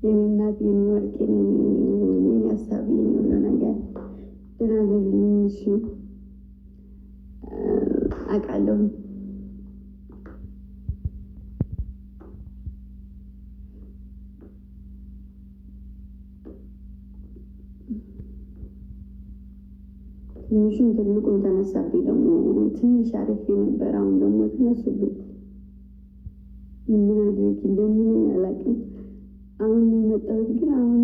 የኔናት የሚወርቅ የኔ ሀሳብ ሁሉ ነገር ተናገሩልኝ። እሺ አውቃለሁ። ትንሹም ትልቁም ተነሳብኝ። ደግሞ ትንሽ አሪፍ ነበር፣ አሁን ደግሞ ተነሱብኝ። ምን አድርግ እንደምን አላውቅም። አሁን የመጣሁት ግን አሁን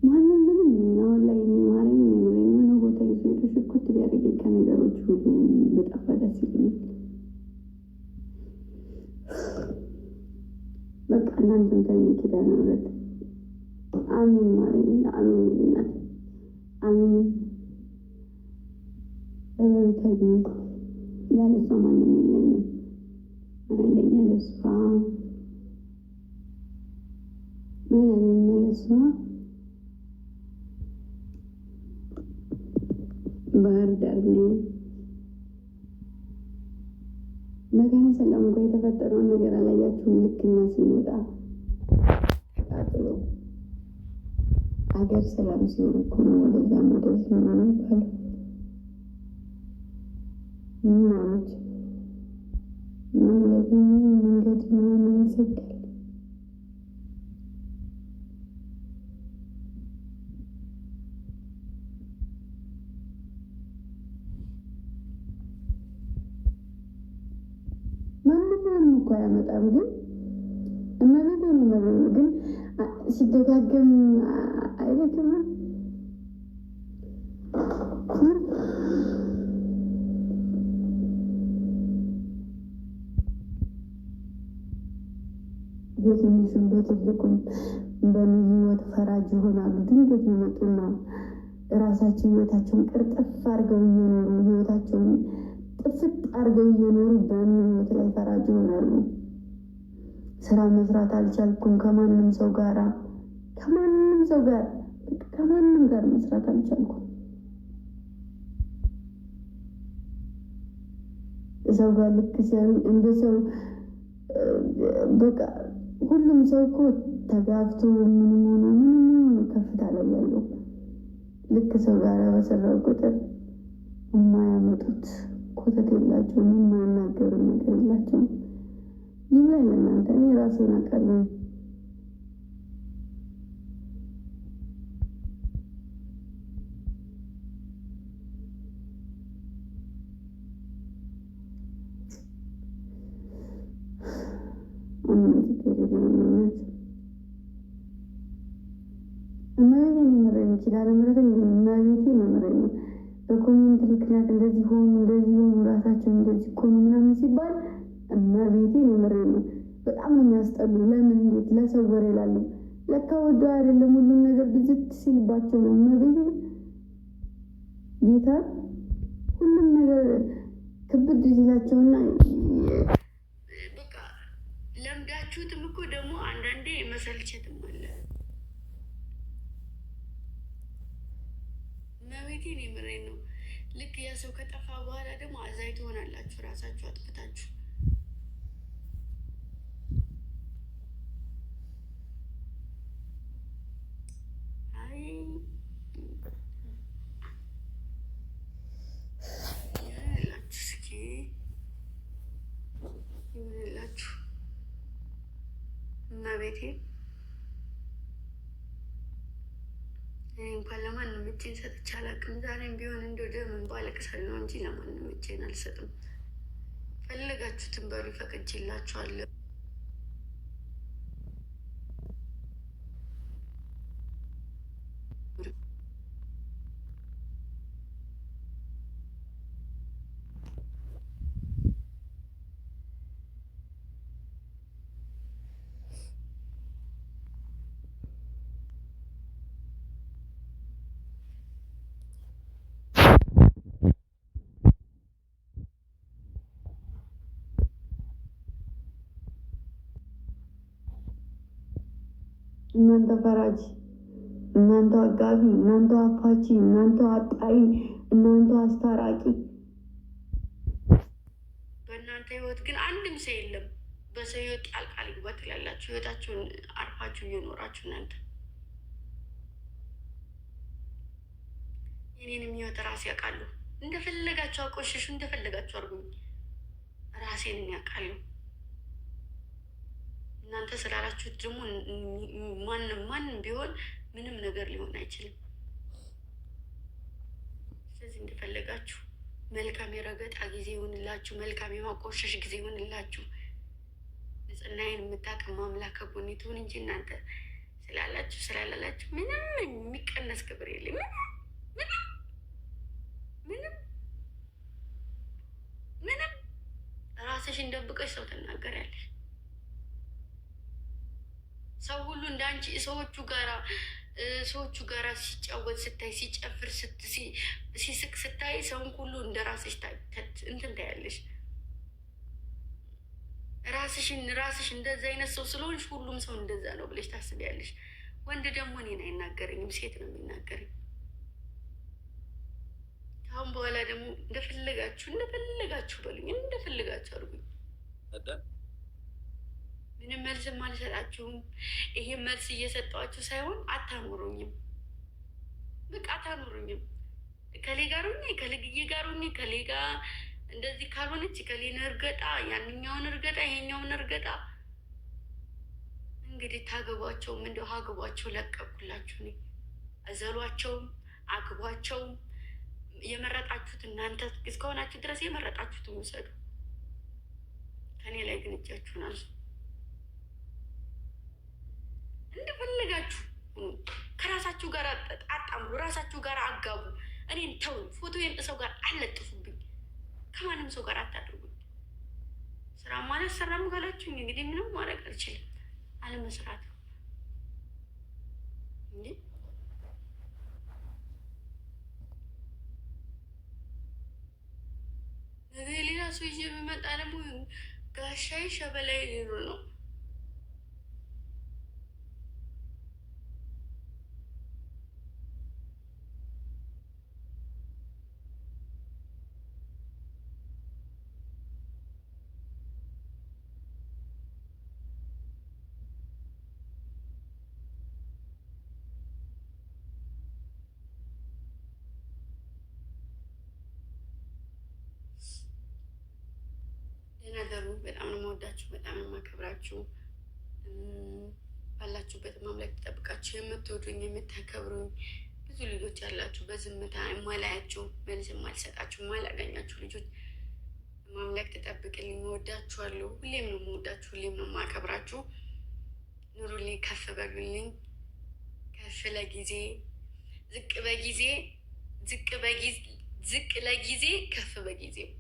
ማንም ምንም አሁን ላይ ማረኝ የምለኝ የሆነ ቦታ ይዞ የተሽኩት ቢያደርገኝ ከነገሮች ሁሉ በጠፋ ደስ ይለኛል። በቃ እናንተም ተኝ ኪዳነ ምሕረት አሚን ማረኝ፣ አሚን እናት አሚን። በበሩታኝ ያለሷ ማንም የለኝም አለኝ። ያለሷ ምን አለኝ? ያለሷ ባህር ዳር ነኝ። መካነ ሰላም እንኳ የተፈጠረውን ነገር አላያችሁም? ልክ እኛ ስንወጣ ተቃጥሎ ሀገር ሰላም ሲሆን እኮ ነው ወደዛም ወደዚህ ነው የሚባለው። ምናች መንገድ ምናምን ይዘጋል። ማንንም እኮ አያመጣም። ግን እመቤቴ ነው ግን ሲደጋገም አይደክም። በትንሹም በትልቁም በእኔ ህይወት ፈራጅ ይሆናሉ። ድንገት ይመጡና ራሳቸው ህይወታቸውን ቅርጥፍ አድርገው እየኖሩ ህይወታቸውን ጥፍጥ አድርገው እየኖሩ በእኔ ህይወት ላይ ፈራጅ ይሆናሉ። ስራ መስራት አልቻልኩም። ከማንም ሰው ጋር መስራት አልቻልኩም። ሰው ጋር ልክ ሲያዩ እንደ ሰው በቃ ሁሉም ሰው እኮ ተጋፍቶ ምንም ሆኖ ከፍታ ላይ ያለው ልክ ሰው ጋር በሰራው ቁጥር የማያመጡት ኮተት የላቸውም፣ የማይናገሩ ነገር የላቸውም። ይህ ላይ ለእናንተ እኔ ራሴን አውቃለሁ። እመቤቴን የምረኝ ኪዳነ ምሕረትን እመቤቴን የምረኝ ነው። በኮሜንት ምክንያት እንደዚህ ሆኑ ራሳቸውን እንደዚህ ኮኑ ምናምን ሲባል እመቤቴን የምረኝ ነው። በጣም ነው የሚያስጠሉ። ለምን እንዴት ለሰው ወሬ ይላሉ? ለካ ወዶ አይደለም ሁሉም ነገር ብዝት ሲልባቸው ነው። እመቤቴ ጌታ ሁሉም ነገር ክብድ ሲላቸውና በቃ ለምዳችሁትም እኮ ደግሞ አንዳንዴ መሰልቸትም አለ። እመቤቴን የምሬን ነው። ልክ ያ ሰው ከጠፋ በኋላ ደግሞ አዛኝ ትሆናላችሁ ራሳችሁ አጥፍታችሁ። አይ ይላችሁ እስኪ ይላችሁ እመቤቴ እንኳን ለማንም እጄን ሰጥቼ አላውቅም። ዛሬም ቢሆን እንደው ደምን ባለቅሳለሁ እንጂ ለማንም እጄን አልሰጥም። ፈለጋችሁትን በሉ ፈቅጄላችኋለሁ። እናንተ ፈራጅ፣ እናንተ አጋቢ፣ እናንተ አፋቺ፣ እናንተ አጣይ፣ እናንተ አስታራቂ። በእናንተ ህይወት ግን አንድም ሰው የለም። በሰው ህይወት ጣልቃ ሊግባ ትላላችሁ። ህይወታችሁን አርፋችሁ እየኖራችሁ እናንተ የኔንም ህይወት ራሴ ያውቃለሁ። እንደፈለጋችሁ አቆሽሹ፣ እንደፈለጋችሁ አርጉኝ፣ ራሴን ያውቃለሁ። እናንተ ስላላችሁት ደግሞ ማንም ቢሆን ምንም ነገር ሊሆን አይችልም። ስለዚህ እንደፈለጋችሁ መልካም የረገጣ ጊዜ ይሆንላችሁ፣ መልካም የማቆሸሽ ጊዜ ይሆንላችሁ። ንጽህናዬን የምታቅም አምላክ ከጎኔ ትሁን እንጂ እናንተ ስላላችሁ ስላላላችሁ ምንም የሚቀነስ ክብር የለም። ምንም ራስሽን ደብቀሽ ሰው ትናገሪያለሽ። ሰው ሁሉ እንደ አንቺ ሰዎቹ ጋራ ሲጫወት ስታይ፣ ሲጨፍር ሲስቅ ስታይ ሰውን ሁሉ እንደ ራስሽ እንትን ታያለሽ። ራስሽ እንደዛ አይነት ሰው ስለሆንሽ ሁሉም ሰው እንደዛ ነው ብለሽ ታስቢያለሽ። ወንድ ደግሞ እኔን አይናገረኝም፣ ሴት ነው የሚናገረኝ። ከአሁን በኋላ ደግሞ እንደፈለጋችሁ በሉኝ፣ እንደፈለጋችሁ አድርጉኝ። ምንም መልስም አልሰጣችሁም። ይሄን መልስ እየሰጧችሁ ሳይሆን አታምሩኝም፣ በቃ አታምሩኝም። ከሌ ጋር ሆኜ ከልግዬ ጋር ሆኜ ከሌ ጋር እንደዚህ ካልሆነች ከሌን እርገጣ፣ ያንኛውን እርገጣ፣ ይሄኛውን እርገጣ። እንግዲህ ታገቧቸውም እንደው አግቧቸው፣ ለቀቁላችሁ። እኔ እዘሏቸውም አግቧቸውም። የመረጣችሁት እናንተ እስከሆናችሁ ድረስ የመረጣችሁትን ውሰዱ። ከኔ ላይ ግን እጃችሁን አንሱ። እንደፈለጋችሁ ከራሳችሁ ጋር አጣምሩ፣ ራሳችሁ ጋር አጋቡ። እኔን ተው፣ ፎቶዬን ሰው ጋር አለጥፉብኝ፣ ከማንም ሰው ጋር አታድርጉኝ። ስራ ማለት ሰራም ካላችሁኝ እንግዲህ ምንም ማድረግ አልችልም፣ አለመስራት ነው እንዴ። ነገ ሌላ ሰው ይዤ በመጣ ደግሞ ጋሻይ ሸበላይ ሊሉ ነው። ነገሩ በጣም ነው የምወዳችሁ፣ በጣም ነው የማከብራችሁ። ባላችሁበት ማምላክ ተጠብቃችሁ የምትወዱኝ የምታከብሩኝ ብዙ ልጆች ያላችሁ፣ በዝምታ የማላያችሁ መልስ የማልሰጣችሁ የማላገኛችሁ ልጆች ማምላክ ተጠብቅልኝ። እወዳችኋለሁ። ሁሌም ነው የምወዳችሁ፣ ሁሌም ነው የማከብራችሁ። ኑሩልኝ፣ ከፍ በሉልኝ። ከፍ ለጊዜ ዝቅ በጊዜ ዝቅ ለጊዜ ከፍ በጊዜው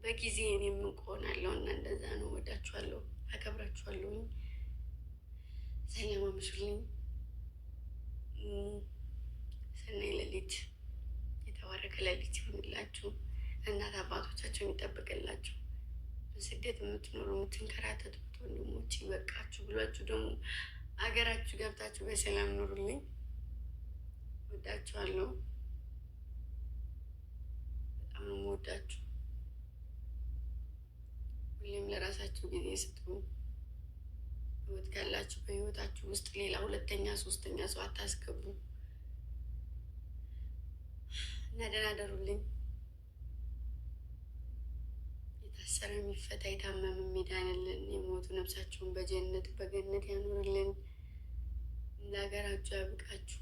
በጊዜ እኔ የምንቆናለሁ እና እንደዛ ነው። ወዳችኋለሁ፣ አከብራችኋለሁ። ሰላም አምሹልኝ። ሰናይ ሌሊት፣ የተባረከ ሌሊት ይሁንላችሁ። እናት አባቶቻቸውን ይጠብቅላችሁ። በስደት የምትኖሩ የምትንከራተቱት ወንድሞች ይበቃችሁ ብሏችሁ ደግሞ አገራችሁ ገብታችሁ በሰላም ኑሩልኝ። ወዳችኋለሁ። በጣም ነው የምወዳችሁ። ሁሌም ለራሳችሁ ጊዜ ስጡ። ህይወት ካላችሁ በህይወታችሁ ውስጥ ሌላ ሁለተኛ ሶስተኛ ሰው አታስገቡ እና ደህና ደሩልኝ። የታሰረ የሚፈታ የታመመ የሚዳንልን፣ የሞቱ ነፍሳችሁን በገነት ያኑርልን። ለሀገራችሁ ያብቃችሁ።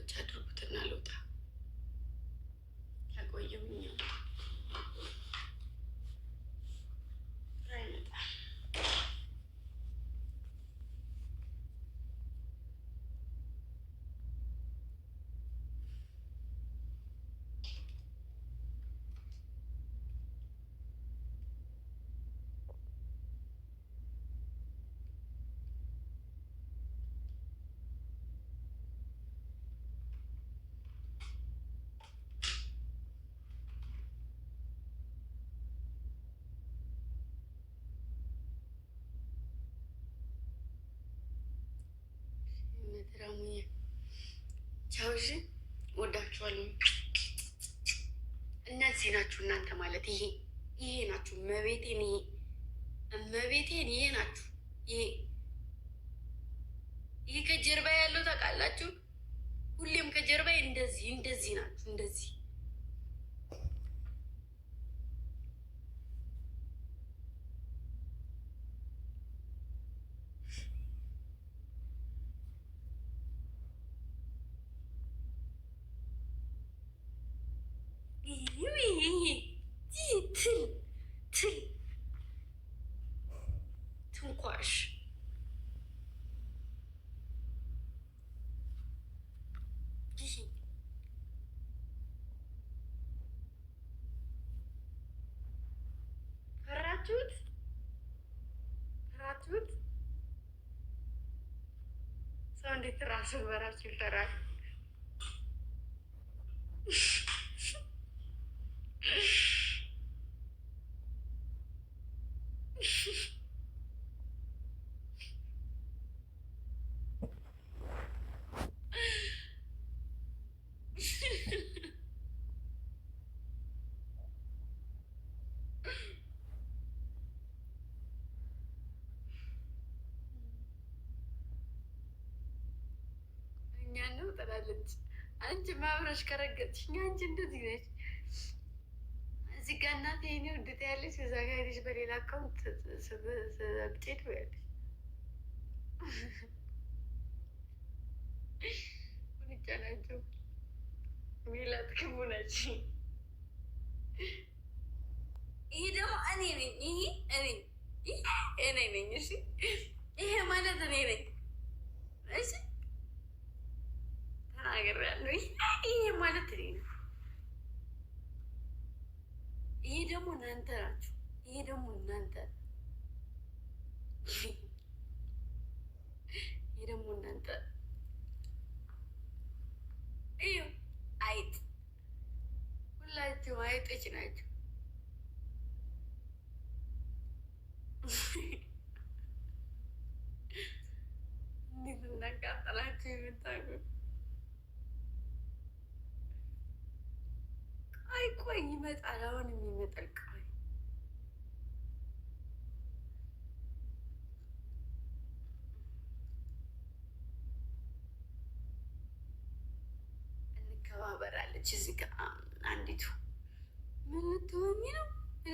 ብቻ አድርጉትና ልውጣ። ከቆየሁኝ አይመጣም። ድራሙዬ ቻው። እሺ ወዳችኋለሁ። እነዚህ ናችሁ እናንተ ማለት ይሄ ናችሁ። እመቤቴን ይሄ ናችሁ። ይሄ ከጀርባ ያለው ታውቃላችሁ። ሁሌም ከጀርባ እንደዚህ ናችሁ። እንደዚህ ትል ትንኳሽ ፈራችሁት? ሰው እንዴት ራሱን በራሱ ይፈራል? ነው ጥላለች። አንቺ ማብረሽ ከረገጥሽኝ አንቺ እንደዚህ ነች። እዚህ ጋር እናቴ እኔ ውድት ያለች እዛ ጋ ሄደሽ በሌላ አካውንት ሰብጬ ትያለሽ። ሁንጫ ናቸው ሚላት ክቡ ነች። ይሄ ደግሞ እኔ ነኝ። እኔ ነኝ። እሺ ይሄ ማለት እኔ ነኝ። እሺ ተናግሬያለሁ። ይሄ ማለት እኔ ነው። ይሄ ደግሞ እናንተ ናችሁ። ይሄ ደግሞ እናንተ እዩ አይጥ ሁላችሁም አይጦች ናቸው። እንዴት እንዳቃጠላችሁ የምታውቁ። ቆይ ይመጣል። አሁን የሚመጣል ቆይ እንከባበራለች። እዚህ ጋር አንዲቱ ምን ልትሆኚ ነው? ምን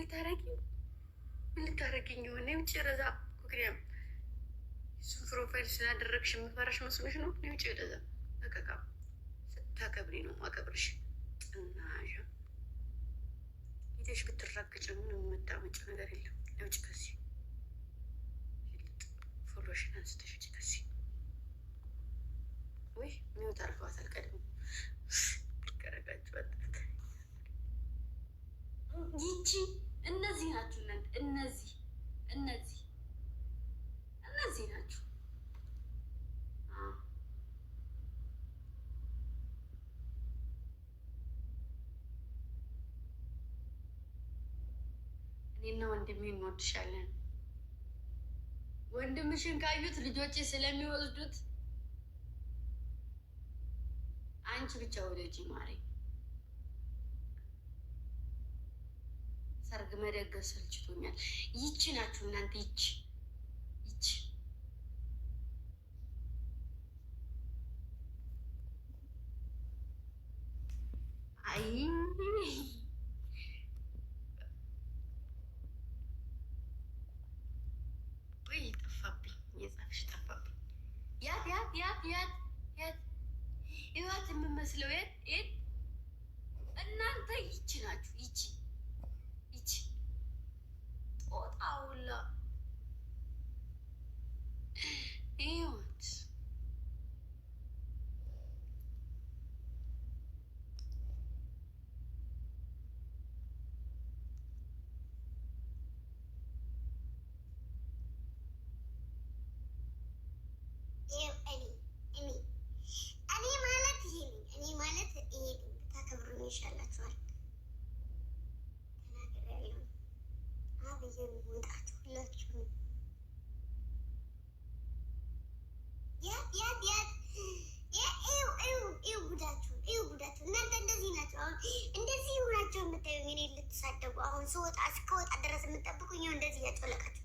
ልታረጊኝ የሆነ የውጭ ረዛ ምክንያም እሱን ፕሮፋይል ስላደረግሽ የምፈራሽ መስሎሽ ነው? የውጭ ረዛ በቀቃ ስታከብሪ ነው ማከብርሽ። ጥናሻ ሂደሽ ብትራገጭ ምንም የምታመጭው ነገር የለም። ለውጭ ከዚህ ፎሎሽን አንስተሽ ውጭ ከዚህ ወይ ሚወት አልፈዋታል። ቀድሞ ይቀረጋችሁ ይቺ እነዚህ ናችሁ እናንተ እነዚህ ናችሁ። እኔና ወንድሜ እንወድሻለን። ወንድምሽን ካዩት ልጆቼ ስለሚወስዱት አንቺ ብቻ ወደጂ ማሪ። ሰርግ መደገስ ሰልችቶኛል። ይቺ ናችሁ እናንተ ይቺ አይ ወይ ጠፋብኝ፣ የጻፍሽ ጠፋብኝ። ያት ህይወት የምመስለው የት እናንተ ይቺ ናችሁ። ይቺ ጦጣውላ ህይወት ይሻላችኋል። ተናግሬያለሁ። አብዬ ወጣችሁ ሁላችሁም ጉዳችሁ እናንተ እንደዚህ ናቸው። አሁን እንደዚህ ሆናቸው የምታዩኝ እኔ ልትሳደቡ አሁን ስወጣ እስከወጣ ድረስ የምጠብቁኝ እንደዚህ ያጮለቃችሁ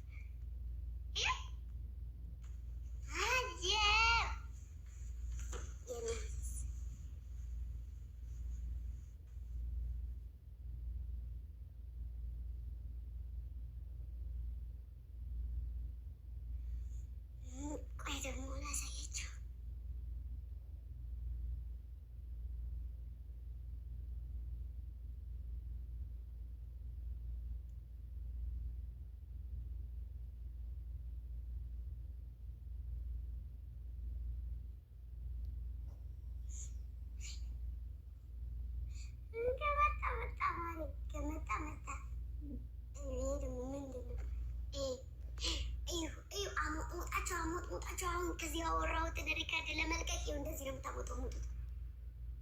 አሁን ከዚህ ያወራሁትን ሪከርድ ለመልቀቅ ይኸው እንደዚህ ነው የምታሞጠሙጡት።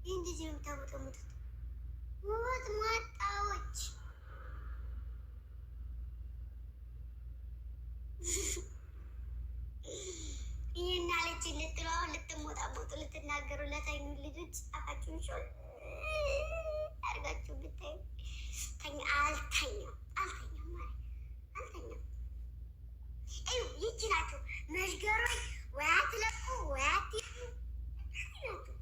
ይህ እንደዚህ ነው የምታሞጠሙጡት። ሞት ሟጣዎች ይህን አለች ልትሉ አሁን ልትሞጣሞጡ ልትናገሩ ለታኙ ልጆች አፋችሁን ሾል አድርጋችሁ ብታዩ አልተኛም ማለት አልተኛም። ይቺ ናቸው መሽገሮች። ወይ አትለቁ ወይ አትይዙ ናቸው።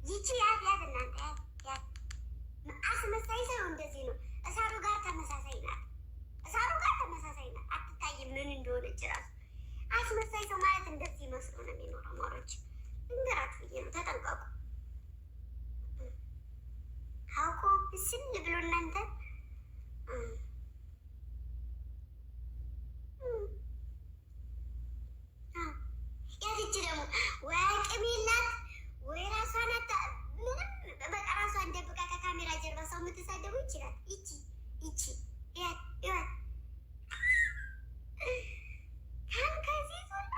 ይቺ ያት እናንተ አስመሳይ ሰው እንደዚህ ነው። እሳሩ ጋር ተመሳሳይ ናት። አትታይም ምን እንደሆነች እራሱ። አስመሳይ ሰው ማለት እንደዚህ መስሎ ነው የሚኖረው። ማሮች እንገራችሁ ብዬ ነው። ተጠንቀቁ። አውቆ ብስል ብሎ እናንተ ያትች ደግሞ ወይ አቅም የላት ወይ ራሷን ምንም በቃ ራሷን ደብቃ ከካሜራ ጀርባ ሰው የምትሳደቡ ይችላል። ይቺ ከዚህ ዞና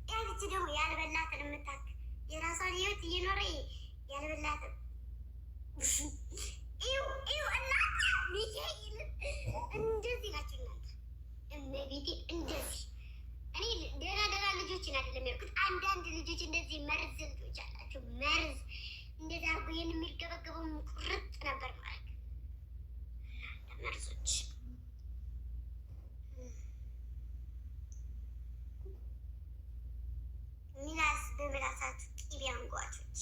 ያትች ደግሞ ያልበላትን የምታክ የራሷን ህይወት እየኖረ ያልበላትን እናንተ ሚካኤል እንደዚህ ናቸው። እናንተ እመቤቴ እንደዚህ እኔ ደህና ልጆችን አይደለም ያልኩት። አንዳንድ ልጆች እንደዚህ መርዝ ልጆች አላቸው። መርዝ እንደዛ አርጎ ይህን የሚገበገበው ቁርጥ ነበር ማለት መርዞች። ሚላስ በምላሳችሁ ቅቤ አንጓቾች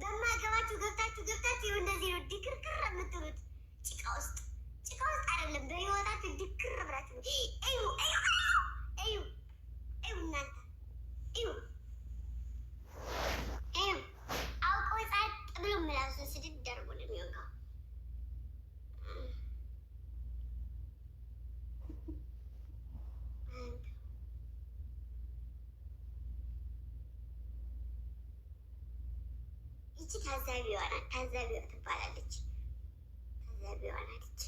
በማገባችሁ ገብታችሁ ይኸው እንደዚህ ነው ድክርክር የምትሉት። ጭቃ ውስጥ አይደለም በህይወታችሁ ድክር ብላችሁ እናንተ አውቆ ጸጥ ብሎ ምላሱ ስድድ ደርጎ ነው የሚወጋው። ይቺ ታዛቢዋ ትባላለች። ታዛቢዋ ናለች።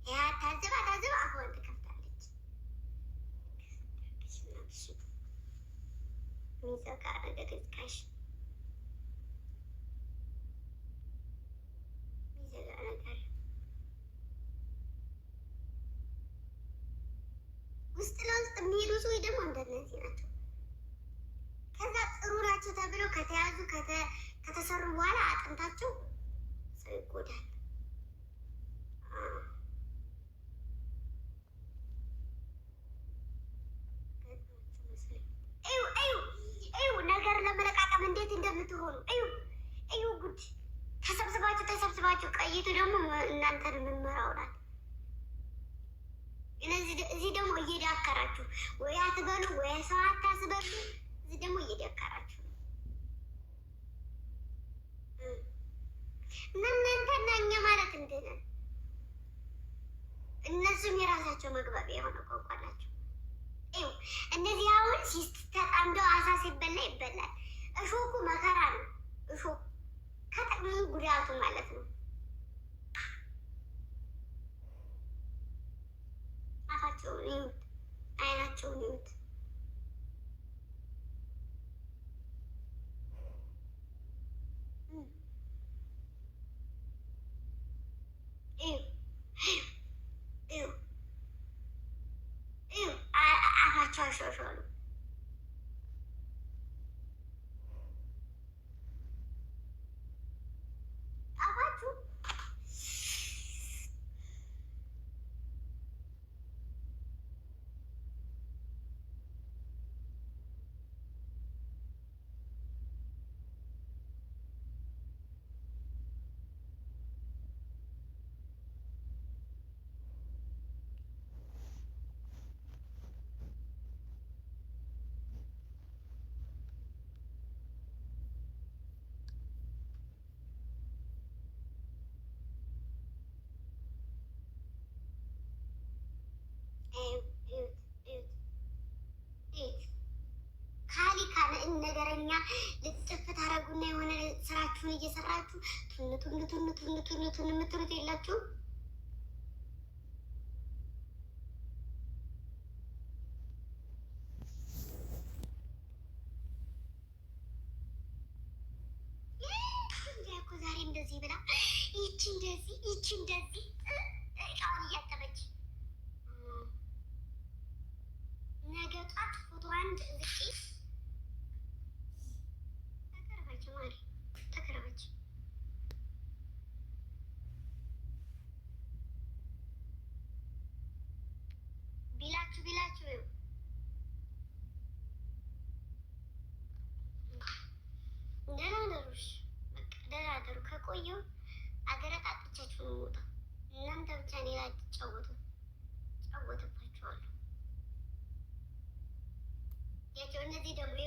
ያ ታዝባ አፏን ትከፍታለች። ሚዘጋ ነገር ይዝጋሽ። ሚዘጋ ነገር ውስጥ ለውስጥ የሚሄዱ ሰዎች ደግሞ እንደነዚህ ናቸው። ከዛ ጥሩ ናቸው ተብለው ከተያዙ ከተሰሩ በኋላ አጥንታቸው ሰው ይጎዳል። ነገር ለመለቃቀም እንዴት እንደምትሆኑ እዩ ጉድ። ተሰብስባችሁ ቀይቱ ደግሞ እናንተን የምንመራው ናት። እዚህ ደግሞ እየዳከራችሁ ወይ አትበሉ ወይ ሰው አታስበሉ። እዚህ ደግሞ እየዳከራችሁ እና እናንተና እኛ ማለት እንድነን እነሱም የራሳቸው መግባቢያ የሆነ ቋንቋ ናቸው። እነዚህ አሁን ተጣምደው አሳ ሲበላ ይበላል። እሾኩ መከራ ነው። እሾኩ ከጥቅሙ ጉዳቱ ማለት ነው። አፋቸውን ይዩት፣ አይናቸውን ይዩት። አፋቸው አሻሻሉ። ነገረኛ ልጥፍ ታረጉና የሆነ ስራችሁን እየሰራችሁ ቱን የምትሉት የላችሁ። እኮ ዛሬ እንደዚህ ብላ ይቺ እንደዚህ እቃውን እያጠበች ነገ ጧት ፎቶዋን ዝቂ ተቀረበች። ቢላችሁ ደህና ደሩሽ። በቃ ደህና ደሩ። ከቆየው አገረጣጥቻችሁ ነው የምወጣው። እናንተ ብቻ እኔ ላይ ጫወትባችኋለሁ። ያቸው እነዚህ ደግሞ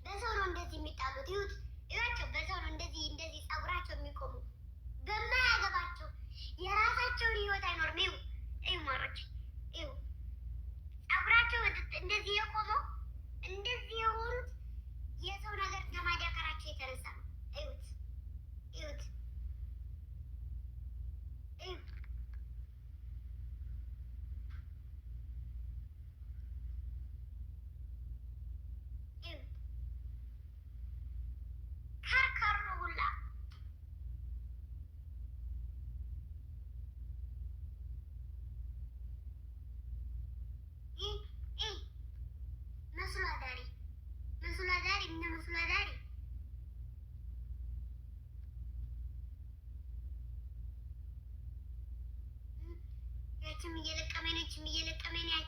በሰው ነው እንደዚህ የሚጣሉት። ይዋቸው በሰው ነው እንደዚህ ጸጉራቸው የሚቆሙ በማያገባቸው የራሳቸውን ህይወት አይኖርም። ማሮች ጸጉራቸው እንደዚህ የቆመው እንደዚህ የሆኑት የሰው ነገር ከማዳከራቸው የተነሳ ነው። እዩት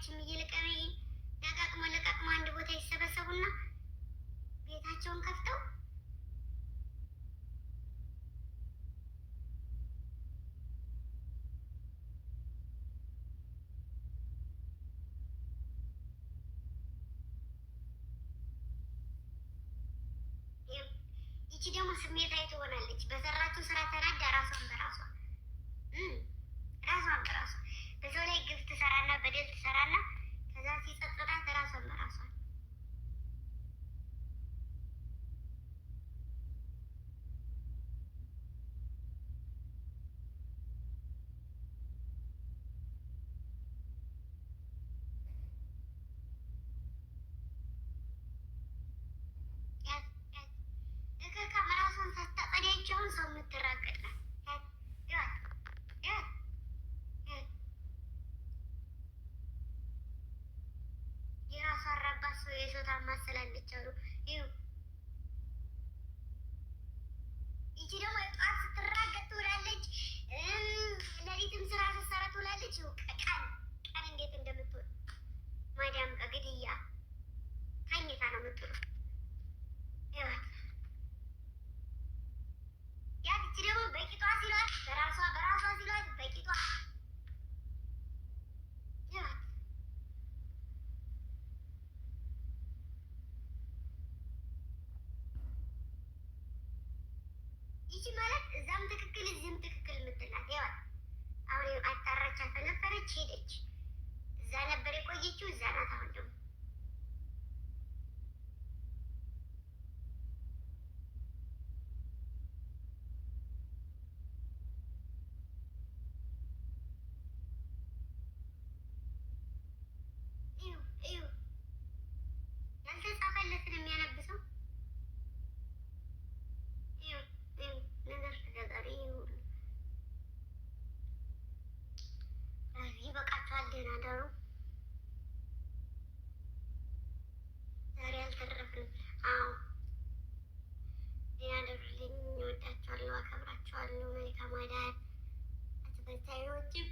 ያችም እየለቀመኝ ለቃቅሞ አንድ ቦታ ይሰበሰቡና ቤታቸውን ከፍተው ይቺ ደግሞ ስሜታዊ ትሆናለች። በሰራችው ስራ ተናዳ ራሷን በራሷ በሰው ላይ ግፍ ትሰራና በደል ትሰራና ከዛ ሲጸጽታት ራሷን በራሷ ሰው የምትራገጥ ነው። የራሷ አራባት ሰው የሾታ ማሰላለች አሉ። ይቺ ደግሞ ጠዋት ስትራገጥ ትውላለች፣ ሌሊትም ስራ ስትሰራ ትውላለች። ቀን ቀን እንዴት እንደምትውል ማዳም ከግድያ ተኝታ ነው የምትውለው። ይኸዋት ያት ይቺ ደግሞ በቂጧ ሲሏት በራሷ ሲሏት በቂጧ ይኸዋት ይቺ ማለት እዛም ትክክል እዚህም ትክክል የምትላት ይኸዋት። አሁን አጣራቻት ነበረች ሄደች። እዛ ነበር የቆየችው፣ እዛ ናት አሁን ደግሞ ያልተጻፈለትን የሚያነብሰው ነገር ተገጠሪ ይበቃችኋል። ደህና ደሩ። ዛሬ አልተረፍንም። አዎ ደህና ደሩልኝ። እወዳችኋለሁ፣ አከብራችኋለሁ። መልካም አዳር አስበታዮችም።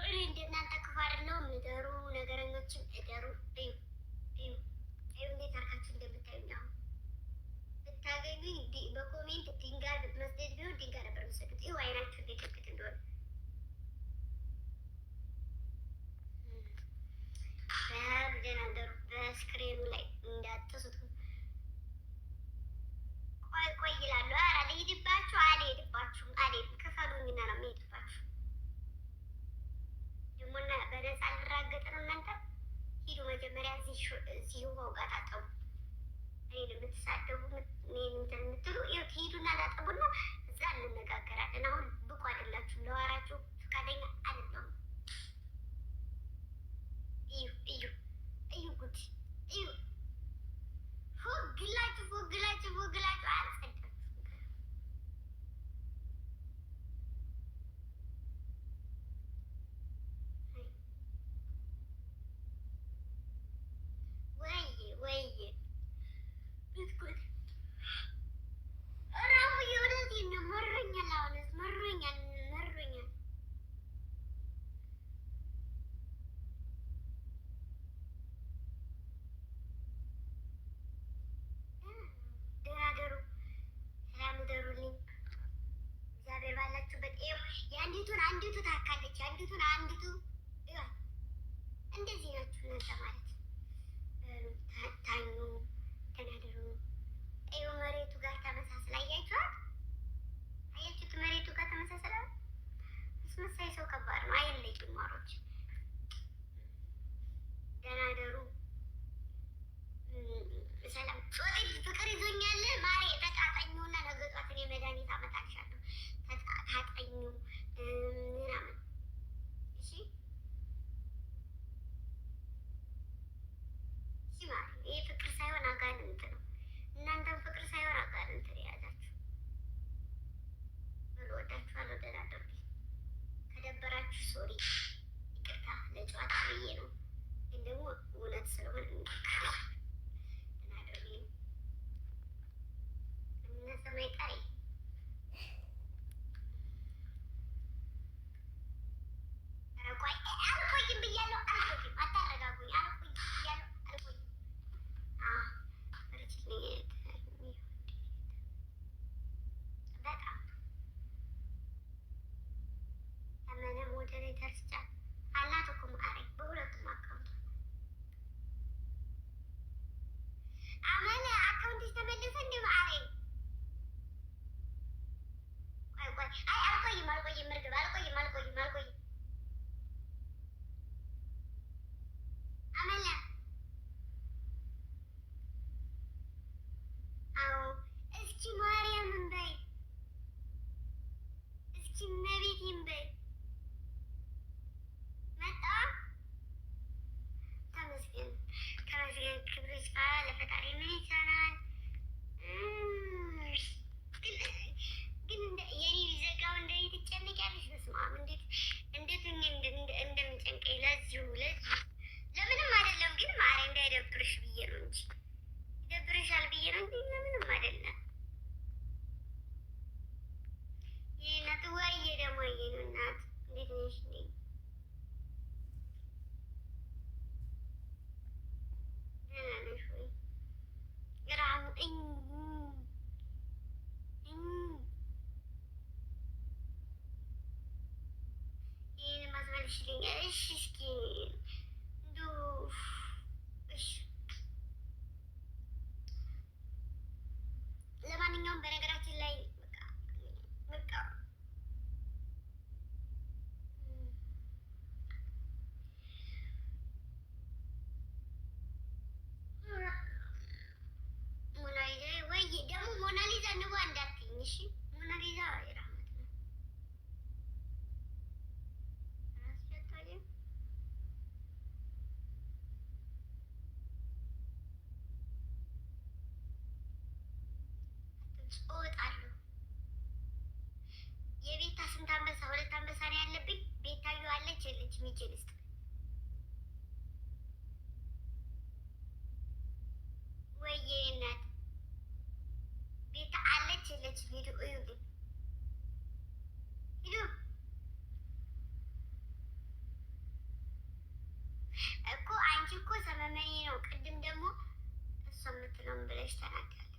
እኔ እንደናንተ ክፉ አይደለሁም። እደሩ፣ ነገረኞችም እደሩ። እዩ እዩ እዩ እንዴት አርካችሁ እንደምታዩኝ አሁን ብታገኙኝ በኮሜንት ድንጋይ መስደድ ቢሆን ድንጋይ ነበር የምትሰዱት። ይኸው አይናችሁ እንዴት ልክት እንደሆነ ደህና ደሩ። በስክሪኑ ላይ እንዳትስቱ። ቆይ ይላሉ። ኧረ ልሂድባችሁ። አልሄድባችሁም፣ አልሄድም። ክፈሉኝና ነው የምሄድባችሁ። ደግሞ በነፃ ልራገጥ ነው። እናንተ ሂዱ መጀመሪያ እዚህ ውሃው ጋር ታጠቡ። እኔን የምትሳደቡ እንትን የምትሉ ሂዱና ታጠቡና እዛ እንነጋገራለን። አሁን ብቁ አይደላችሁም፣ ለዋራችሁ ፈቃደኛ አይደለሁም። እዩ እዩ እዩ ጉድ እዩ። ፎግላችሁ አልጸዳችሁም። ወይዬ ብትኩት እራቡ የእውነቴን ነው። መሮኛል፣ አሁንስ መሮኛል። ደህና ደሩ፣ ሰላም ደሩልኝ። እግዚአብሔር ባላችሁበት። የአንዲቱን አንዲቱ ታካለች፣ የአንዲቱን አንዲቱ እንደዚህ ናችሁ እናንተ ማለት ታኙ፣ ተናደሩ። እዩ መሬቱ ጋር ተመሳስላ አያችኋት? አያችሁት? መሬቱ ጋር ተመሳስላ። አስመሳይ ሰው ከባድ ነው። አይለይም ማሮች። ደህና ደሩ። ሰላም ጾቴ ፍቅር ይዞኛል። ማሬ ተጣጣኙና ነገ ጧት እኔ መድኃኒት አመጣልሻለሁ። ታጣኙ ምናምን እሺ። ይህ ፍቅር ሳይሆን አጋንንት ነው። እናንተም ፍቅር ሳይሆን አጋንንት የያዛችሁ። እወዳችኋለሁ። ደህና ደሩ። ከደበራችሁ ሶሪ፣ ይቅርታ። ለጨዋታ ብዬ ነው፣ ግን ደግሞ እውነት ስለሆነ ደህና ደሩ። እነሰማይ ቀሪ አልቆይም ብያለሁ። አልቆይም፣ አታረጋጉኝ። አልቆይም ብያለሁ። አልቆይም በጣም ተመነ ሞዴሬተር ስጫ አላት እኮ ማረኝ በሁለቱም አካውንት አመነ አካውንትሽ ተመለሰ እንደ ማረኝ። ቆይ አልቆይም እርግብ አልቆይም አመነ እስኪ ማርያምን በይ፣ እስኪ እመቤቴን በይ። መጣ። ተመስገን ክብር ይስፋ ለፈጣሪ። ምን ይቻላል? ግን የኔ ቢዘጋው እንደዚህ ትጨነቂያለሽ? በስመ አብ እንዴት እንደምጨንቀኝ ለዚሁ ለምንም አይደለም። ግን ማርያም እንዳይደብርሽ ብዬ ነው እንጂ ይደብርሻል ብዬ ነው እንጂ ለምንም አይደለም። ይለኛል። እሺ እስኪ እንደው እሺ። ለማንኛውም በነገራችን ላይ በቃ ሞናሊዛ ወይ ደግሞ ሞናሊዛ ንቧ እንዳትይኝ እሺ። ሞናሊዛ የራመት ነው እወጣለሁ። የቤታ ስንት አንበሳ? 2 አንበሳ ነው ያለብኝ። ቤታዩ አለች የለች? ሚችል ውስጥ ወይዬ እናት ቤታ አለች የለች? ሂዱ እዩልኝ፣ ሂዱ እኮ አንቺ እኮ ሰመመኔ ነው። ቅድም ደግሞ እሷ የምትለውን ብለሽ ተናግራለች።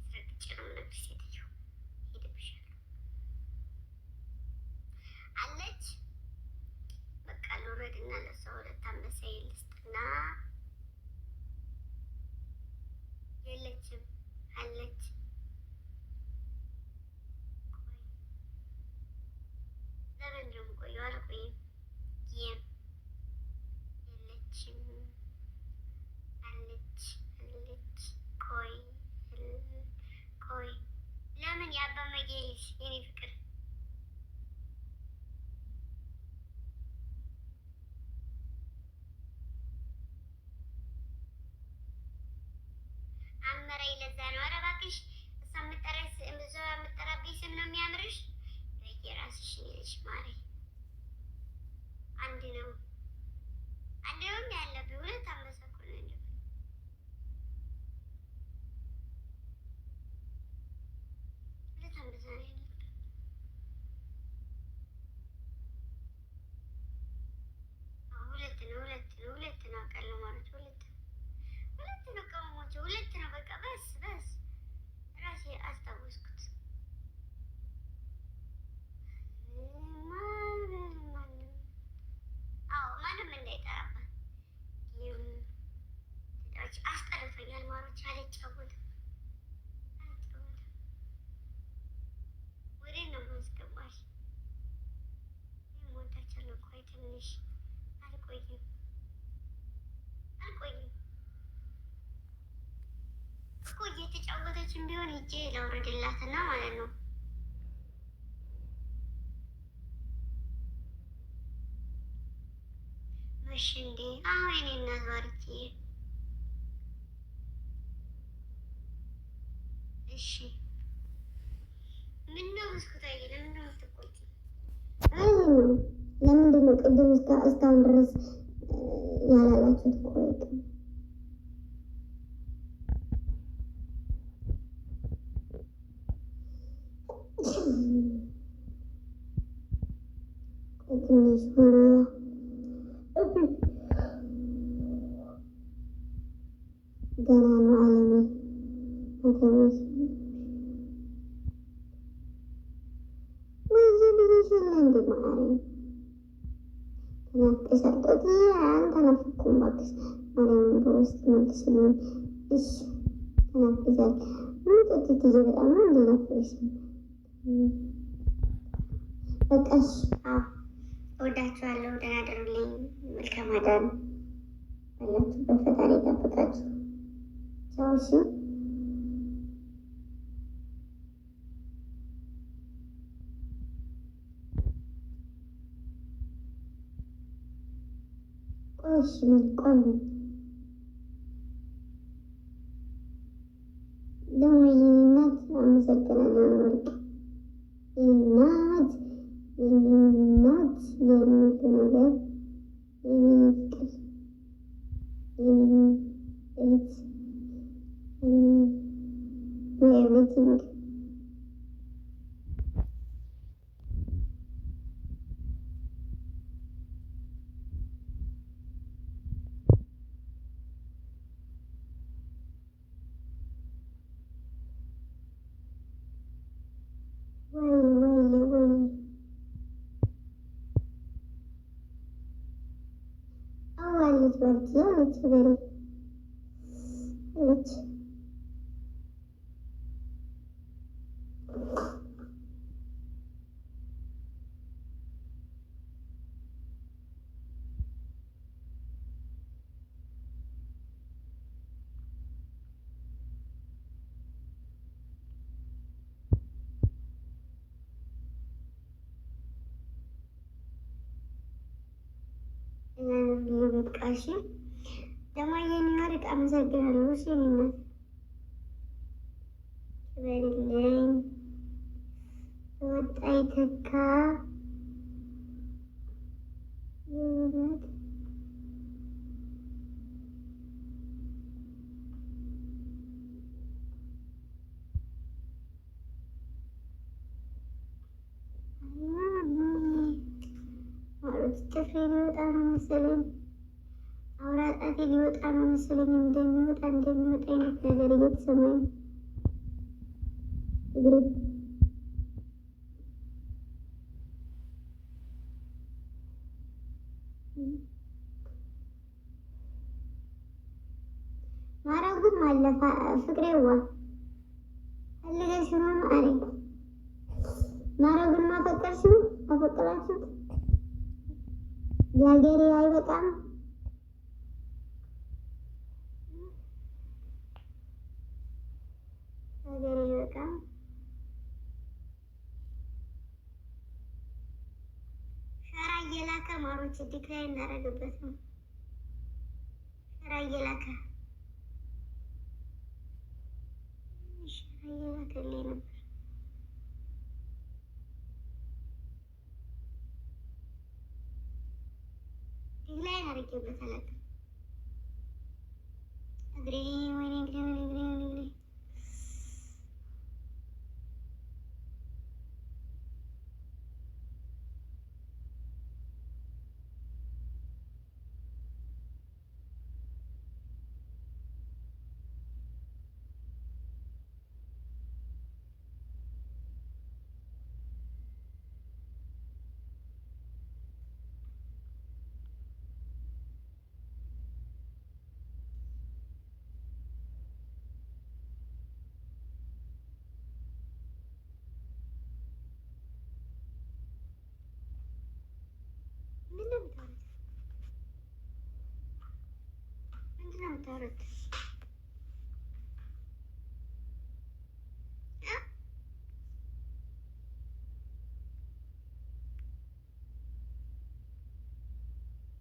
አስረግጬ ነው የምነግርሽ ሴትዮ። ሄድብሻለሁ አለች። በቃ ልውረድና ለእሷ 2 አንበሳ ልስጥና የለችም አለች። ለምን ደግሞ ቆየሁ? አልቆይም። የለችም አለች አለች። ቆይ ለምን የአባ መጌልሽ የኔ ፍቅር አመራይ ለዛ ነው። ኧረ እባክሽ እሷ የምጠራብኝ ስም ነው የሚያምርሽ። የራስሽ ልጅ ማሪ አንድ ነው ያለብኝ። 2 አንበሳ እኮ ነው ያለብኝ። 2 አንበሳ ነው ያለብኝ። ሁለት ነው አውቃለሁ ማለት 2 ነው ቀመሞች 2 ነው። በቃ በስ ራሴ አስታወስኩት። ማንም እንዳይጠራባት አስጠርቶኛል። ማሮች አልጫወትም። ወደ ነው ማስገባሽ ሞታቸው ቆይ ትንሽ አልቆይም እኮ እየተጫወተችን ቢሆን ሂጄ ላውረድላትና ማለት ነው። እሺ እንዴ አሁን እኔ እናት ባርኪ እሺ። ምነው ብስኩታዬ ለምንድነው የምትቆጪ? ለምንድን ነው ቅድም እስካሁን ድረስ ያላላችሁት? ቆይ ትንሽ ገና ነው አለሜ አተቤት ወይዘ ብዬሽለ እንዴ ማሪ ተናፍቀሻል። ጦት አልተናፈኩም እባክሽ ማርያምን በውስጥ መልስልኝ እሺ። ተናፍቀሻል ጦትዬ በጣም ነው እንደናፈቅሽ። በቃ እሺ እወዳችኋለሁ። ደህና ደሩልኝ። መልካም አዳር ባላችሁበት ፈጣሪ ይጠብቃችሁ። ቻው እሺ። ቆይ ደግሞ የኔ እናት አመሰግናለሁ። ወርቅ እናት የኔ እናት የኔ ነገር የኔ ፍቅር የኔ እህት ኤቭሪቲንግ ወይ አለች በርቺ አለች በሬ አለች። በቃሽ ደግሞ የኔ ወርቅ አመሰግናለሁ። እሺ እናት በልልኝ ወጣ ይተካ ይውበት ማለት ጥፍሬ ሊወጣ ነው መሰለኝ። አውራ ጣቴ ሊወጣ ነው መሰለኝ። እንደሚወጣ አይነት ነገር እየተሰማኝ እግሬ ማረጉም አለፋ ፍቅሬዋ ፈልገሽ ነው አለኝ። ማረጉን ማፈቀርሽው አፈቀራችሁት የሀገሬ አይበቃም። ሀገሬ አይበቃም። ሸራ እየላከ ማሮች ዲክላይ እናደርግበት ነው። ሸራ እየላከ እየላከልኝ ነበር። ዲክላይ አድርጌበት አላውቅም። እግሬ ወይኔ እግሬ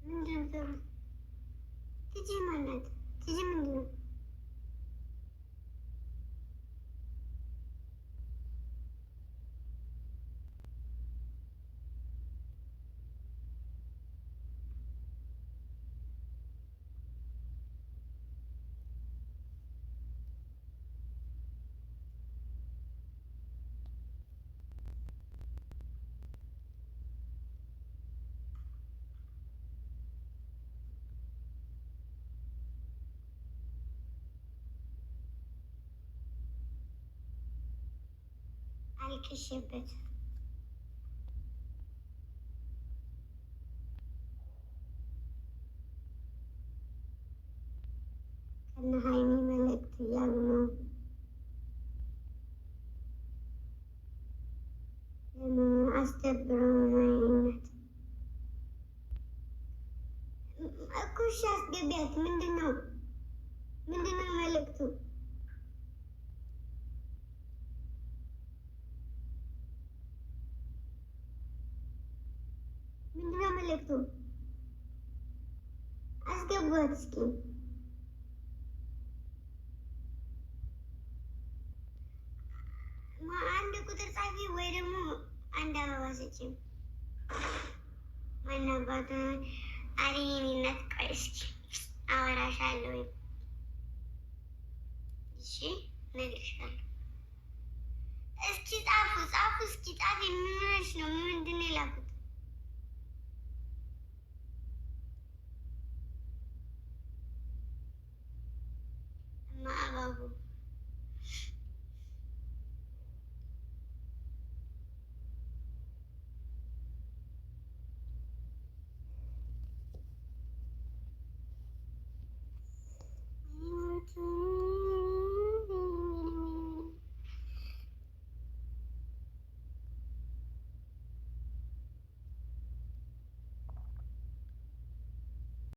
ምንድን ነው የምታወሩት? ቲጂ ማናት? ቲጂ ምንድን ነው? አልቅሼበት ከነ ሀይሚ መልእክት እያሉ ነው። አስደብረው አይነት እኮ እሺ፣ አስገቢያት። ምንድን ነው መልእክቱ? ምንድነው መልእክቱ? አስገቧት እስኪ። አንድ ቁጥር ጻፊ ወይ ደግሞ አንድ አበባ ስጪኝ። ማናባቱ አሪኒነት። ቆይ እስኪ አወራሻለሁ። እሺ እነግርሻለሁ። እስኪ ጻፉ እስኪ ጻፊ። ምን ሆነሽ ነው? ምንድን ነው የላኩት?